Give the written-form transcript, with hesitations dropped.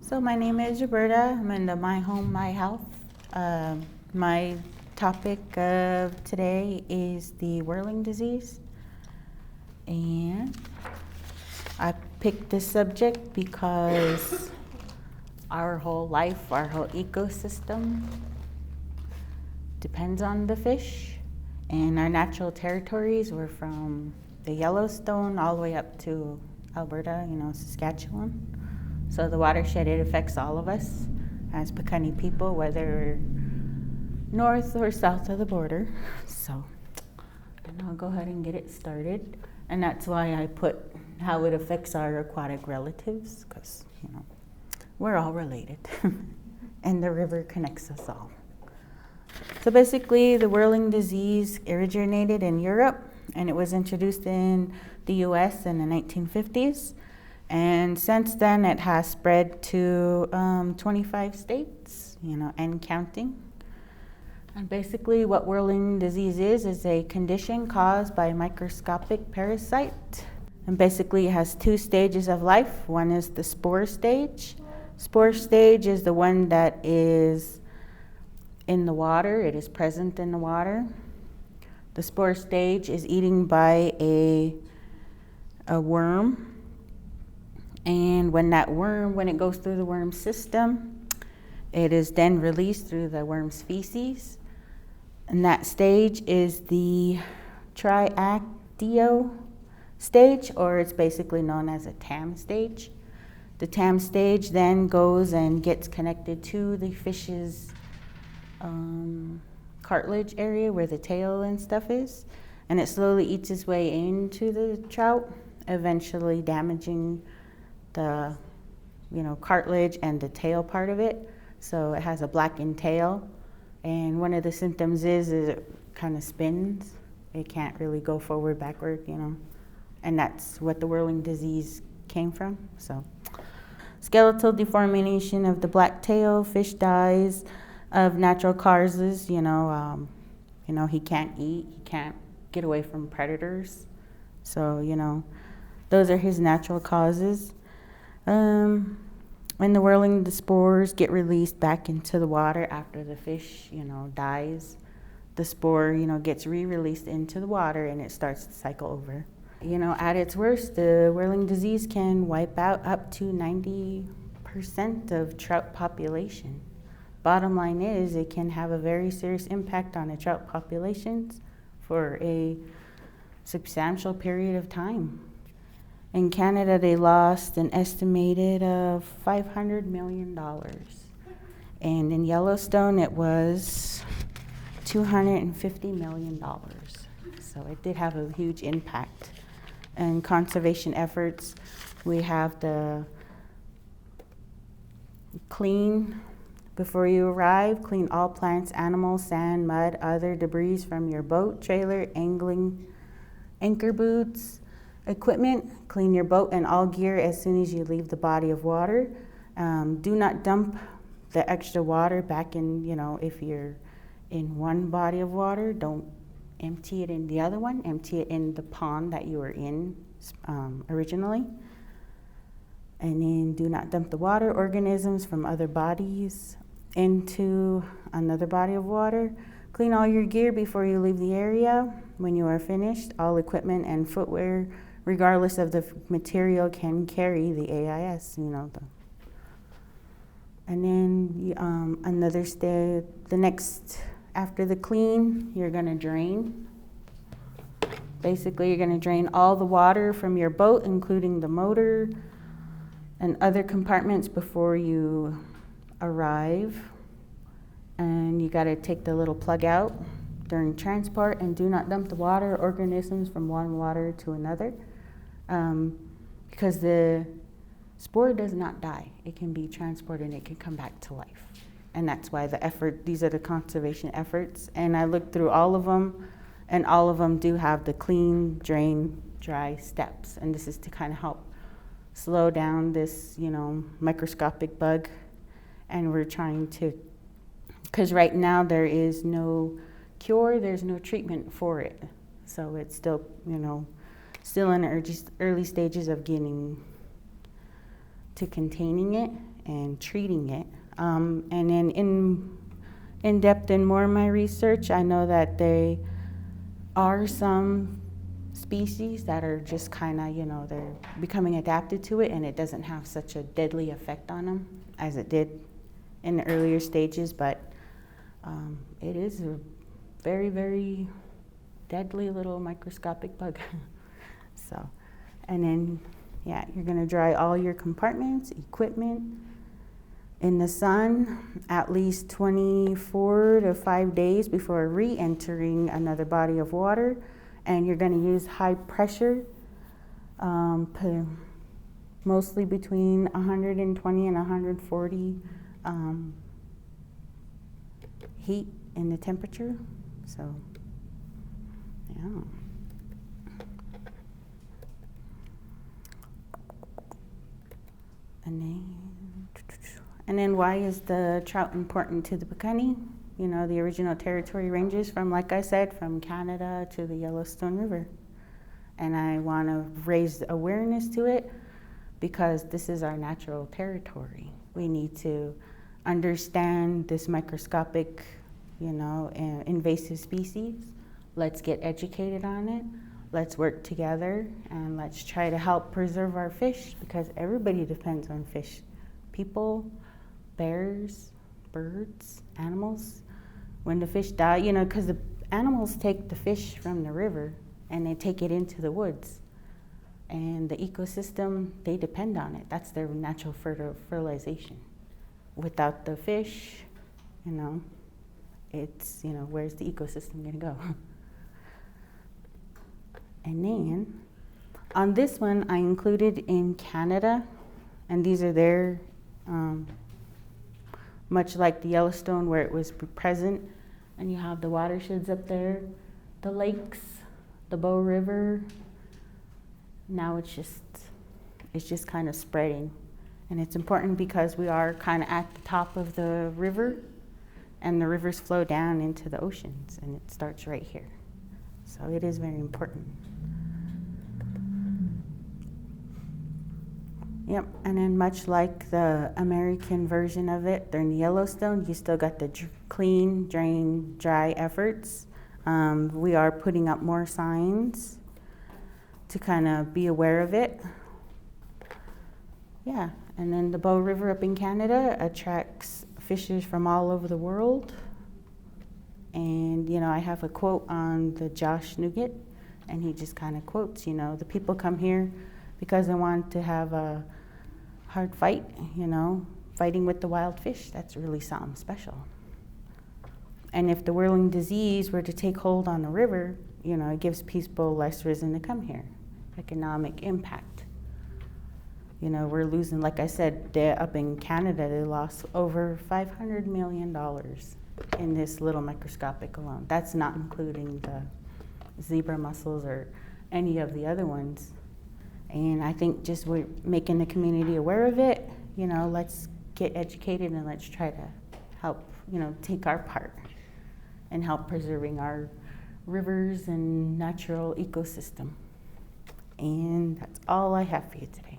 So my name is Roberta. I'm in the My Home, My Health. My topic of today is the whirling disease. And I picked this subject because our whole life, our whole ecosystem depends on the fish. And our natural territories were from the Yellowstone all the way up to Alberta, Saskatchewan. So the watershed, it affects all of us as Pikuni people, whether we're north or south of the border. So I'll go ahead and get it started. And that's why I put how it affects our aquatic relatives, because, we're all related. And the river connects us all. So basically, the whirling disease originated in Europe, and it was introduced in the US in the 1950s. And since then, it has spread to 25 states, and counting. And basically, what whirling disease is a condition caused by a microscopic parasite. And basically, it has two stages of life. One is the spore stage. Spore stage is the one that is in the water. It is present in the water. The spore stage is eaten by a worm. And when it goes through the worm's system, it is then released through the worm's feces. And that stage is the triactio stage, or it's basically known as a TAM stage. The TAM stage then goes and gets connected to the fish's cartilage area where the tail and stuff is. And it slowly eats its way into the trout, eventually damaging the cartilage and the tail part of it. So it has a blackened tail, and one of the symptoms is it kind of spins. It can't really go forward, backward, and that's what the whirling disease came from. So skeletal deformation of the black tail, fish dies of natural causes. He can't eat, he can't get away from predators. So those are his natural causes. When the whirling, the spores get released back into the water after the fish, dies. The spore, gets re-released into the water, and it starts to cycle over. At its worst, the whirling disease can wipe out up to 90% of trout population. Bottom line is, it can have a very serious impact on the trout populations for a substantial period of time. In Canada, they lost an estimated of $500 million. And in Yellowstone, it was $250 million. So it did have a huge impact. And conservation efforts, we have the clean before you arrive, clean all plants, animals, sand, mud, other debris from your boat, trailer, angling, anchor boots, equipment. Clean your boat and all gear as soon as you leave the body of water. Do not dump the extra water back in, if you're in one body of water, don't empty it in the other one. Empty it in the pond that you were in originally. And then do not dump the water organisms from other bodies into another body of water. Clean all your gear before you leave the area. When you are finished, all equipment and footwear, regardless of the material, can carry the AIS, And then another step, the next, after the clean, you're gonna drain. Basically, you're gonna drain all the water from your boat, including the motor and other compartments before you arrive. And you gotta take the little plug out during transport, and do not dump the water organisms from one water to another. Because the spore does not die. It can be transported and it can come back to life. And that's why these are the conservation efforts. And I looked through all of them, and all of them do have the clean, drain, dry steps. And this is to kind of help slow down this, microscopic bug. And we're trying to, because right now there is no cure, there's no treatment for it. So it's still, still in early stages of getting to containing it. and treating it. And then in depth in more of my research, I know that there are some species that are just kind of, they're becoming adapted to it, and it doesn't have such a deadly effect on them as it did in the earlier stages, but it is a very, very deadly little microscopic bug. So, and then, yeah, you're gonna dry all your compartments, equipment in the sun at least 24 to 5 days before re-entering another body of water. And you're gonna use high pressure, mostly between 120 and 140 heat in the temperature. So, yeah. And then why is the trout important to the Pikuni? The original territory ranges from, like I said, from Canada to the Yellowstone River. And I want to raise awareness to it because this is our natural territory. We need to understand this microscopic, invasive species. Let's get educated on it. Let's work together and let's try to help preserve our fish because everybody depends on fish. People, bears, birds, animals. When the fish die, because the animals take the fish from the river and they take it into the woods. And the ecosystem, they depend on it. That's their natural fertilization. Without the fish, it's, where's the ecosystem gonna go? And then, on this one, I included in Canada, and these are their, much like the Yellowstone where it was present, and you have the watersheds up there, the lakes, the Bow River. Now it's just kind of spreading. And it's important because we are kind of at the top of the river, and the rivers flow down into the oceans, and it starts right here. So it is very important. Yep, and then much like the American version of it, during the Yellowstone, you still got the clean, drain, dry efforts. We are putting up more signs to kind of be aware of it. Yeah, and then the Bow River up in Canada attracts fishers from all over the world. And, I have a quote on the Josh Nugget, and he just kind of quotes, the people come here because they want to have a hard fight, fighting with the wild fish. That's really something special. And if the Whirling Disease were to take hold on the river, it gives people less reason to come here. Economic impact. We're losing, like I said, up in Canada, they lost over $500 million in this little microscopic alone. That's not including the zebra mussels or any of the other ones. And I think just we're making the community aware of it, let's get educated and let's try to help, take our part and help preserving our rivers and natural ecosystem. And that's all I have for you today.